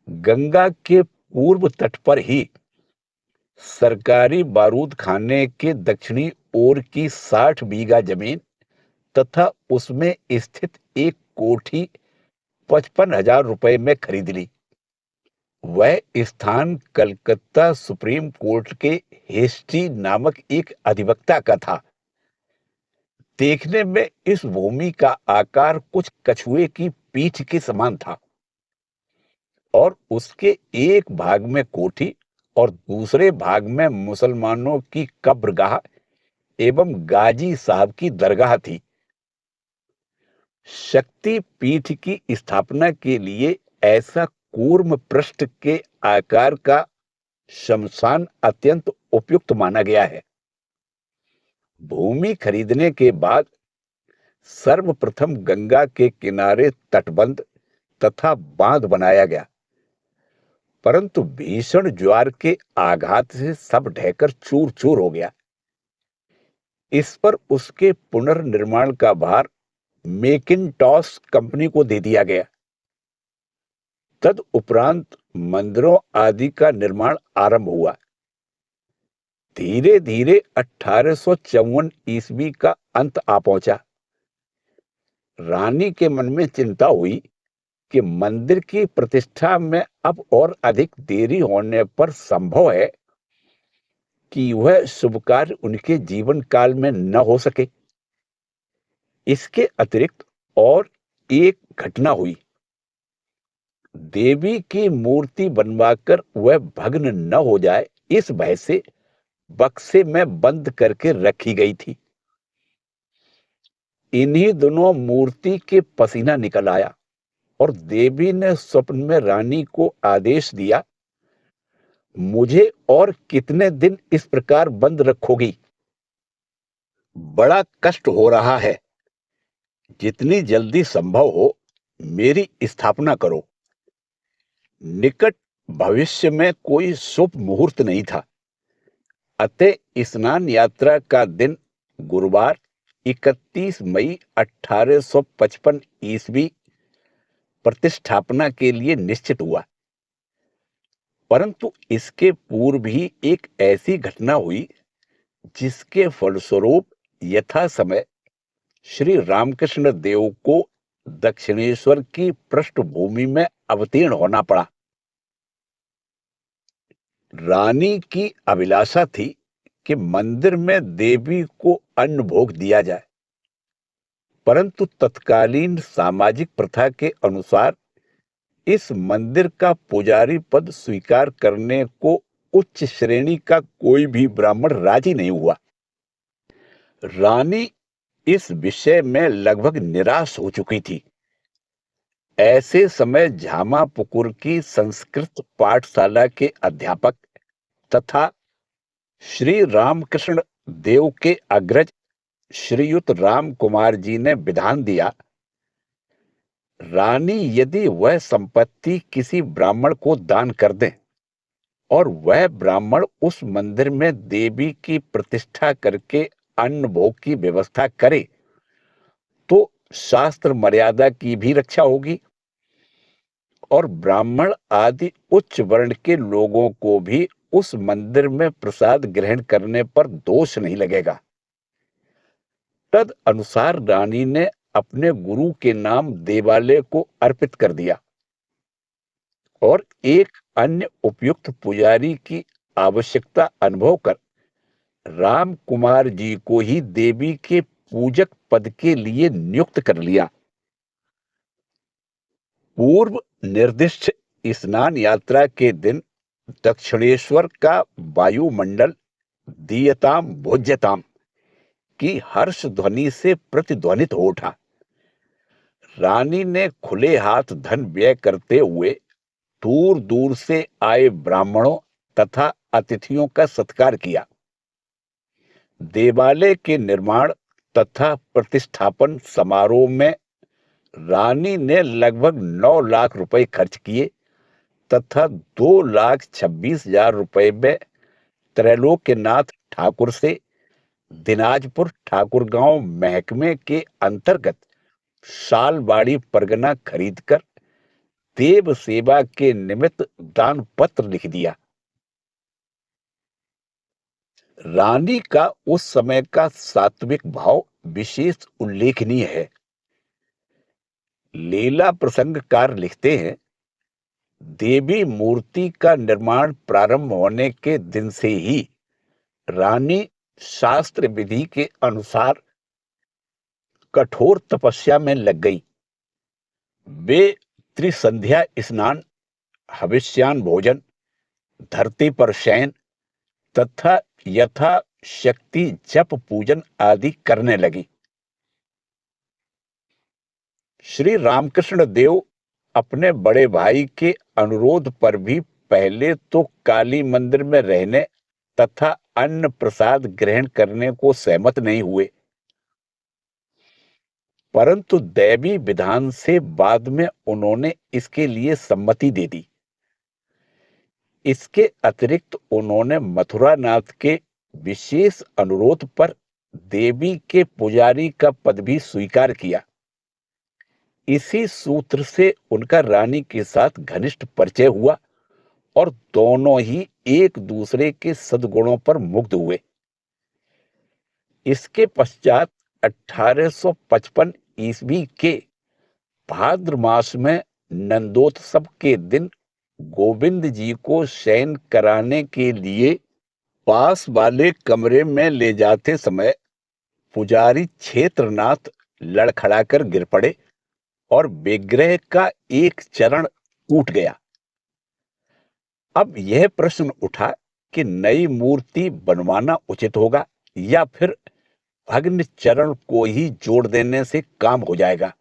गंगा के पूर्व तट पर ही सरकारी बारूद खाने के दक्षिणी ओर की 60 बीघा जमीन तथा उसमें स्थित एक कोठी 55,000 रुपए में खरीद ली। वह स्थान कलकत्ता सुप्रीम कोर्ट के हेस्टी नामक एक अधिवक्ता का था। देखने में इस भूमि का आकार कुछ कछुए की पीठ के समान था और उसके एक भाग में कोठी और दूसरे भाग में मुसलमानों की कब्रगाह एवं गाजी साहब की दरगाह थी। शक्ति पीठ की स्थापना के लिए ऐसा कूर्म पृष्ठ के आकार का शमशान अत्यंत उपयुक्त माना गया है। भूमि खरीदने के बाद सर्वप्रथम गंगा के किनारे तटबंध तथा बांध बनाया गया, परंतु भीषण ज्वार के आघात से सब ढहकर चूर चूर हो गया। इस पर उसके पुनर्निर्माण का भार मैकिन्टॉश कंपनी को दे दिया गया। तद उपरांत मंदिरों आदि का निर्माण आरंभ हुआ। धीरे धीरे 1854 ईस्वी का अंत आ पहुंचा। रानी के मन में चिंता हुई कि मंदिर की प्रतिष्ठा में अब और अधिक देरी होने पर संभव है कि वह शुभ कार्य उनके जीवन काल में न हो सके। इसके अतिरिक्त और एक घटना हुई देवी की मूर्ति बनवाकर वह भग्न न हो जाए, इस भय से बक्से में बंद करके रखी गई थी। इन्हीं दिनों मूर्ति के पसीना निकल आया और देवी ने स्वप्न में रानी को आदेश दिया, मुझे और कितने दिन इस प्रकार बंद रखोगी? बड़ा कष्ट हो रहा है। जितनी जल्दी संभव हो मेरी स्थापना करो। निकट भविष्य में कोई शुभ मुहूर्त नहीं था, अतः स्नान यात्रा का दिन गुरुवार 31 मई 1855 ईस्वी प्रतिष्ठापना के लिए निश्चित हुआ। परंतु इसके पूर्व भी एक ऐसी घटना हुई जिसके फलस्वरूप यथा समय श्री रामकृष्ण देव को दक्षिणेश्वर की पृष्ठभूमि में अवतीर्ण होना पड़ा। रानी की अभिलाषा थी कि मंदिर में देवी को अन्न भोग दिया जाए, परंतु तत्कालीन सामाजिक प्रथा के अनुसार इस मंदिर का पुजारी पद स्वीकार करने को उच्च श्रेणी का कोई भी ब्राह्मण राजी नहीं हुआ। रानी इस विषय में लगभग निराश हो चुकी थी। ऐसे समय झामापुकुर की संस्कृत पाठशाला के अध्यापक तथा श्री रामकृष्ण देव के अग्रज श्रीयुत राम कुमार जी ने विधान दिया, रानी यदि वह संपत्ति किसी ब्राह्मण को दान कर दे और वह ब्राह्मण उस मंदिर में देवी की प्रतिष्ठा करके अन्न भोग की व्यवस्था करे तो शास्त्र मर्यादा की भी रक्षा होगी और ब्राह्मण आदि उच्च वर्ण के लोगों को भी उस मंदिर में प्रसाद ग्रहण करने पर दोष नहीं लगेगा। तद अनुसार रानी ने अपने गुरु के नाम देवालय को अर्पित कर दिया और एक अन्य उपयुक्त पुजारी की आवश्यकता अनुभव कर राम कुमार जी को ही देवी के पूजक पद के लिए नियुक्त कर लिया। पूर्व निर्दिष्ट स्नान यात्रा के दिन दक्षिणेश्वर का वायुमंडल दीयताम भोज्यताम की हर्ष ध्वनि से प्रतिध्वनित हो उठा। रानी ने खुले हाथ धन व्यय करते हुए दूर दूर से आए ब्राह्मणों तथा अतिथियों का सत्कार किया। देवालय के निर्माण तथा प्रतिष्ठापन समारोह में रानी ने लगभग 9 लाख रुपए खर्च किए तथा 2,26,000 रुपए में त्रैलोक्यनाथ ठाकुर से दिनाजपुर ठाकुरगांव महकमे के अंतर्गत सालबाड़ी परगना खरीदकर देव सेवा के निमित्त दान पत्र लिख दिया। रानी का उस समय का सात्विक भाव विशेष उल्लेखनीय है। लीला प्रसंगकार लिखते हैं, देवी मूर्ति का निर्माण प्रारंभ होने के दिन से ही रानी शास्त्र विधि के अनुसार कठोर तपस्या में लग गई। वे त्रिसंध्या स्नान, हविष्यान भोजन, धरती पर शयन तथा यथा शक्ति जप पूजन आदि करने लगी। श्री रामकृष्ण देव अपने बड़े भाई के अनुरोध पर भी पहले तो काली मंदिर में रहने तथा अन्न प्रसाद ग्रहण करने को सहमत नहीं हुए, परंतु दैवी विधान से बाद में उन्होंने इसके लिए सम्मति दे दी। इसके अतिरिक्त उन्होंने मथुरा नाथ के विशेष अनुरोध पर देवी के पुजारी का पद भी स्वीकार किया। इसी सूत्र से उनका रानी के साथ घनिष्ठ परिचय हुआ और दोनों ही एक दूसरे के सद्गुणों पर मुग्ध हुए। इसके पश्चात 1855 ईस्वी के भाद्र मास में नंदोत्सव के दिन गोविंद जी को शयन कराने के लिए पास वाले कमरे में ले जाते समय पुजारी क्षेत्रनाथ लड़खड़ाकर गिर पड़े और विग्रह का एक चरण टूट गया। अब यह प्रश्न उठा कि नई मूर्ति बनवाना उचित होगा या फिर भग्न चरण को ही जोड़ देने से काम हो जाएगा।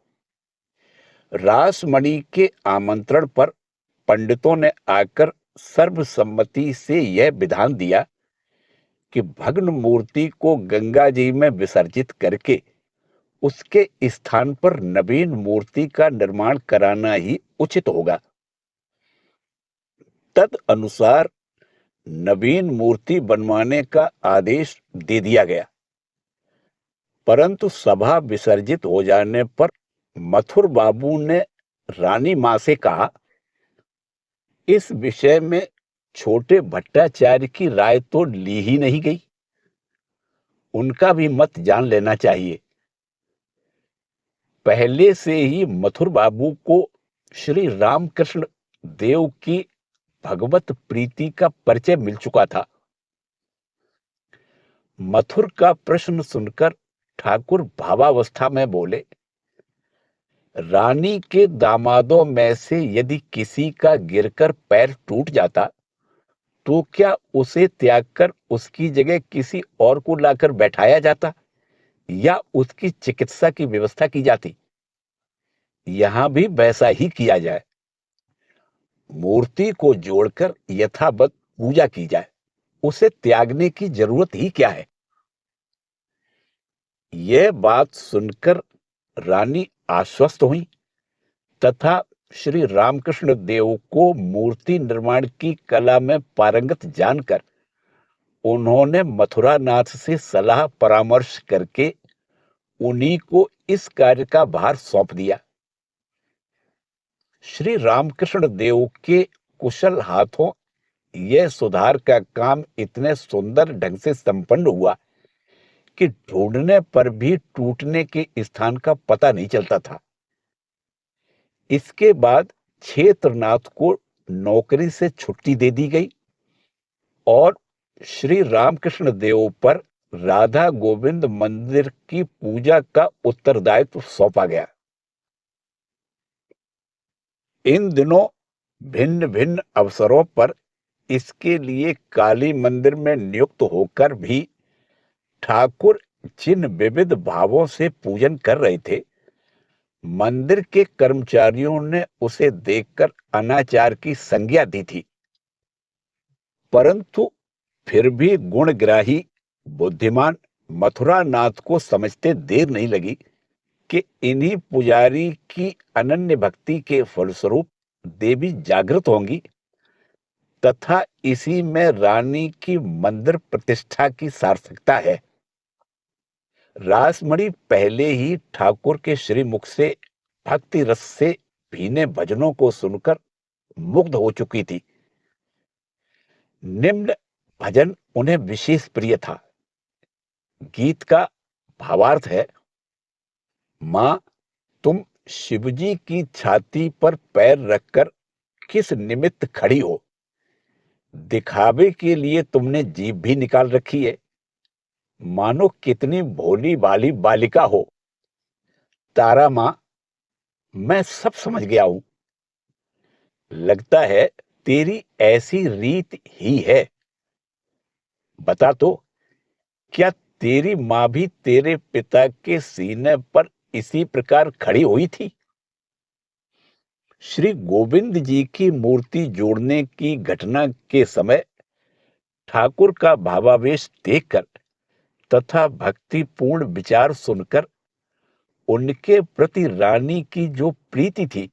रासमणि के आमंत्रण पर पंडितों ने आकर सर्वसम्मति से यह विधान दिया कि भग्न मूर्ति को गंगा जी में विसर्जित करके उसके स्थान पर नवीन मूर्ति का निर्माण कराना ही उचित होगा। तद अनुसार नवीन मूर्ति बनवाने का आदेश दे दिया गया। परंतु सभा विसर्जित हो जाने पर मथुर बाबू ने रानी मां से कहा, इस विषय में छोटे भट्टाचार्य की राय तो ली ही नहीं गई, उनका भी मत जान लेना चाहिए। पहले से ही मथुर बाबू को श्री रामकृष्ण देव की भगवत प्रीति का परिचय मिल चुका था। मथुर का प्रश्न सुनकर ठाकुर भावावस्था में बोले, रानी के दामादों में से यदि किसी का गिरकर पैर टूट जाता तो क्या उसे त्याग कर उसकी जगह किसी और को लाकर बैठाया जाता या उसकी चिकित्सा की व्यवस्था की जाती? यहां भी वैसा ही किया जाए। मूर्ति को जोड़कर यथावत पूजा की जाए, उसे त्यागने की जरूरत ही क्या है? यह बात सुनकर रानी आश्वस्त हुई तथा श्री रामकृष्ण देव को मूर्ति निर्माण की कला में पारंगत जानकर उन्होंने मथुरानाथ से सलाह परामर्श करके उन्हीं को इस कार्य का भार सौंप दिया। श्री रामकृष्ण देव के कुशल हाथों यह सुधार का काम इतने सुंदर ढंग से संपन्न हुआ कि ढूंढने पर भी टूटने के स्थान का पता नहीं चलता था। इसके बाद क्षेत्रनाथ को नौकरी से छुट्टी दे दी गई और श्री रामकृष्ण देव पर राधा गोविंद मंदिर की पूजा का उत्तरदायित्व सौंपा गया। इन दिनों भिन्न भिन्न अवसरों पर इसके लिए काली मंदिर में नियुक्त होकर भी ठाकुर जिन विविध भावों से पूजन कर रहे थे, मंदिर के कर्मचारियों ने उसे देखकर अनाचार की संज्ञा दी थी। परंतु फिर भी गुणग्राही बुद्धिमान मथुरानाथ को समझते देर नहीं लगी कि इन्हीं पुजारी की अनन्य भक्ति के फलस्वरूप देवी जागृत होंगी तथा इसी में रानी की मंदिर प्रतिष्ठा की सार्थकता है। रासमणि पहले ही ठाकुर के श्रीमुख से भक्ति रस से भीने भजनों को सुनकर मुग्ध हो चुकी थी। निम्न भजन उन्हें विशेष प्रिय था। गीत का भावार्थ है, मां तुम शिवजी की छाती पर पैर रखकर किस निमित्त खड़ी हो? दिखावे के लिए तुमने जीभ भी निकाल रखी है, मानो कितनी भोली भाली बालिका हो। तारा मां, मैं सब समझ गया हूं। लगता है तेरी ऐसी रीत ही है। बता तो, क्या तेरी मां भी तेरे पिता के सीने पर इसी प्रकार खड़ी हुई थी? श्री गोविंद जी की मूर्ति जोड़ने की घटना के समय ठाकुर का भावावेश देखकर तथा भक्तिपूर्ण विचार सुनकर उनके प्रति रानी की जो प्रीति थी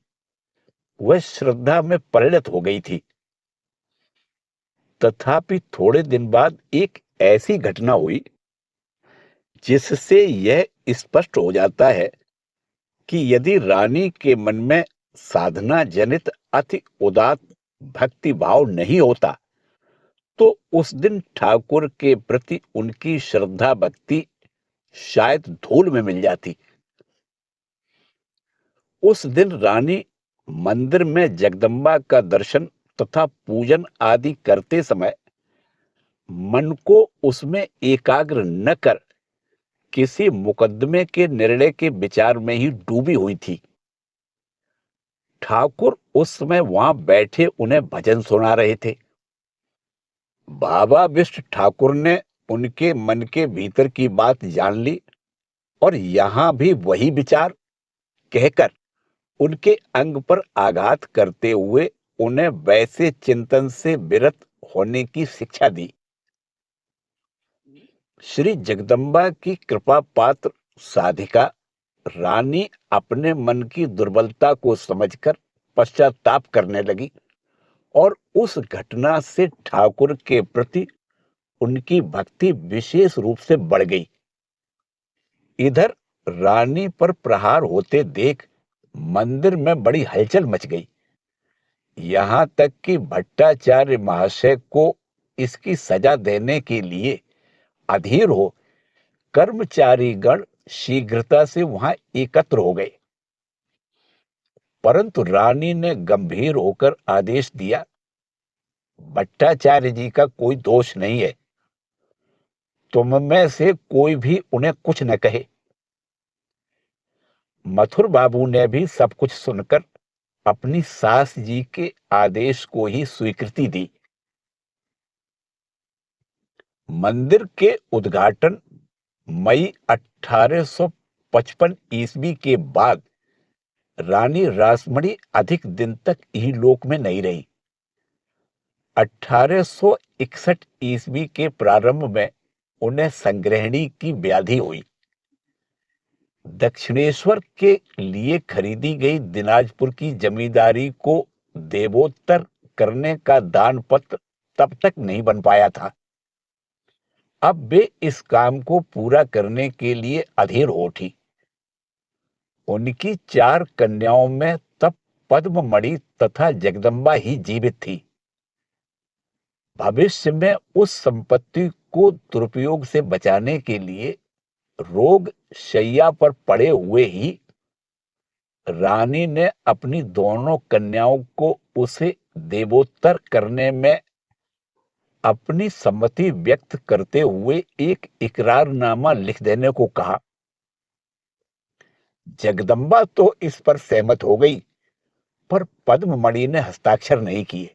वह श्रद्धा में परिणत हो गई थी। तथापि थोड़े दिन बाद एक ऐसी घटना हुई जिससे यह स्पष्ट हो जाता है कि यदि रानी के मन में साधना जनित अति उदात्त भक्ति भाव नहीं होता तो उस दिन ठाकुर के प्रति उनकी श्रद्धा भक्ति शायद धूल में मिल जाती। उस दिन रानी मंदिर में जगदम्बा का दर्शन तथा पूजन आदि करते समय मन को उसमें एकाग्र न कर किसी मुकदमे के निर्णय के विचार में ही डूबी हुई थी। ठाकुर उस समय वहां बैठे उन्हें भजन सुना रहे थे। बाबा बिष्ट ठाकुर ने उनके मन के भीतर की बात जान ली और यहां भी वही विचार कहकर उनके अंग पर आघात करते हुए उन्हें वैसे चिंतन से विरत होने की शिक्षा दी। श्री जगदम्बा की कृपा पात्र साधिका रानी अपने मन की दुर्बलता को समझकर पश्चाताप करने लगी और उस घटना से ठाकुर के प्रति उनकी भक्ति विशेष रूप से बढ़ गई। इधर रानी पर प्रहार होते देख मंदिर में बड़ी हलचल मच गई। यहां तक कि भट्टाचार्य महाशय को इसकी सजा देने के लिए अधीर हो कर्मचारीगण शीघ्रता से वहां एकत्र हो गए। परंतु रानी ने गंभीर होकर आदेश दिया, भट्टाचार्य जी का कोई दोष नहीं है, तुम में से कोई भी उन्हें कुछ न कहे। मथुर बाबू ने भी सब कुछ सुनकर अपनी सास जी के आदेश को ही स्वीकृति दी। मंदिर के उद्घाटन मई 1855 ईस्वी के बाद रानी रासमणी अधिक दिन तक इहलोक में नहीं रही। 1861 ईस्वी के प्रारंभ में उन्हें संग्रहणी की व्याधि हुई। दक्षिणेश्वर के लिए खरीदी गई दिनाजपुर की जमींदारी को देवोत्तर करने का दान पत्र तब तक नहीं बन पाया था। अब वे इस काम को पूरा करने के लिए अधीर हो उठी। उनकी 4 कन्याओं में तब पद्ममणि तथा जगदम्बा ही जीवित थी। भविष्य में उस संपत्ति को दुरुपयोग से बचाने के लिए रोग शैया पर पड़े हुए ही रानी ने अपनी दोनों कन्याओं को उसे देवोत्तर करने में अपनी सम्मति व्यक्त करते हुए एक इकरारनामा लिख देने को कहा। जगदम्बा तो इस पर सहमत हो गई, पर पद्ममणि ने हस्ताक्षर नहीं किए।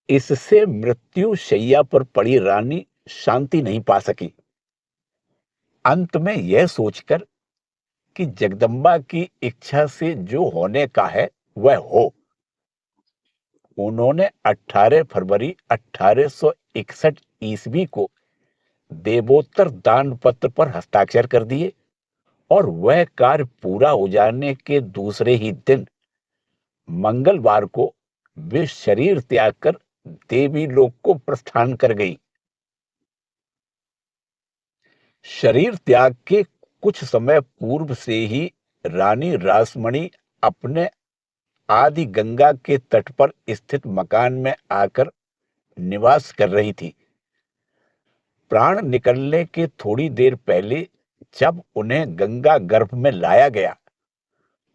इससे मृत्यु शैया पर पड़ी रानी शांति नहीं पा सकी। अंत में यह सोचकर कि जगदम्बा की इच्छा से जो होने का है वह हो, उन्होंने 18 फरवरी 1861 ईस्वी को देवोत्तर दान पत्र पर हस्ताक्षर कर दिए और वह कार्य पूरा हो जाने के दूसरे ही दिन मंगलवार को वे शरीर त्याग कर देवी लोक को प्रस्थान कर गई। शरीर त्याग के कुछ समय पूर्व से ही रानी रासमणी अपने आदि गंगा के तट पर स्थित मकान में आकर निवास कर रही थी। प्राण निकलने के थोड़ी देर पहले जब उन्हें गंगा गर्भ में लाया गया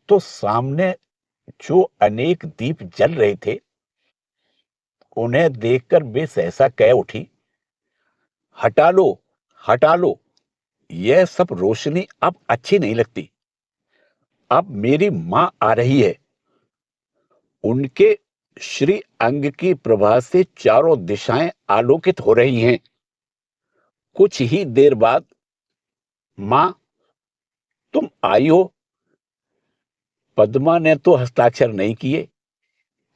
तो सामने जो अनेक दीप जल रहे थे उन्हें देखकर वे सहसा कह उठी, हटा लो, हटा लो, यह सब रोशनी अब अच्छी नहीं लगती। अब मेरी मां आ रही है। उनके श्री अंग की प्रभा से चारों दिशाएं आलोकित हो रही हैं। कुछ ही देर बाद, मां तुम आई हो। पद्मा ने तो हस्ताक्षर नहीं किए,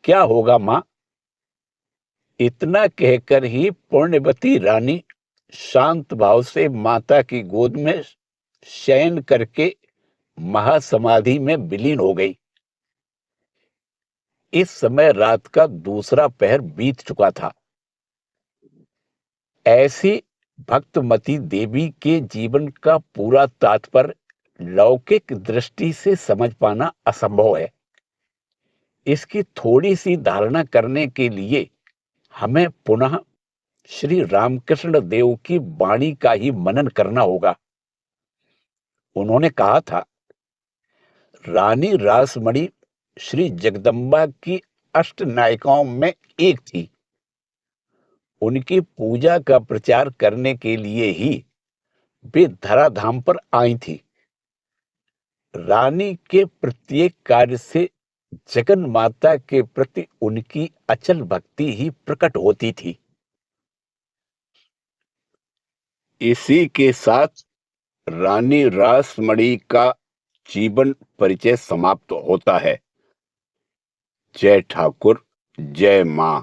क्या होगा मां? इतना कहकर ही पुण्यवती रानी शांत भाव से माता की गोद में शयन करके महासमाधि में विलीन हो गई। इस समय रात का दूसरा पहर बीत चुका था। ऐसी भक्तमती देवी के जीवन का पूरा तात्पर्य लौकिक दृष्टि से समझ पाना असंभव है। इसकी थोड़ी सी धारणा करने के लिए हमें पुनः श्री रामकृष्ण देव की वाणी का ही मनन करना होगा। उन्होंने कहा था, रानी रासमणी श्री जगदम्बा की अष्ट नायिकाओं में एक थी। उनकी पूजा का प्रचार करने के लिए ही वे धराधाम पर आई थी। रानी के प्रत्येक कार्य से जगन माता के प्रति उनकी अचल भक्ति ही प्रकट होती थी। इसी के साथ रानी रासमणी का जीवन परिचय समाप्त होता है। जय ठाकुर, जय मां।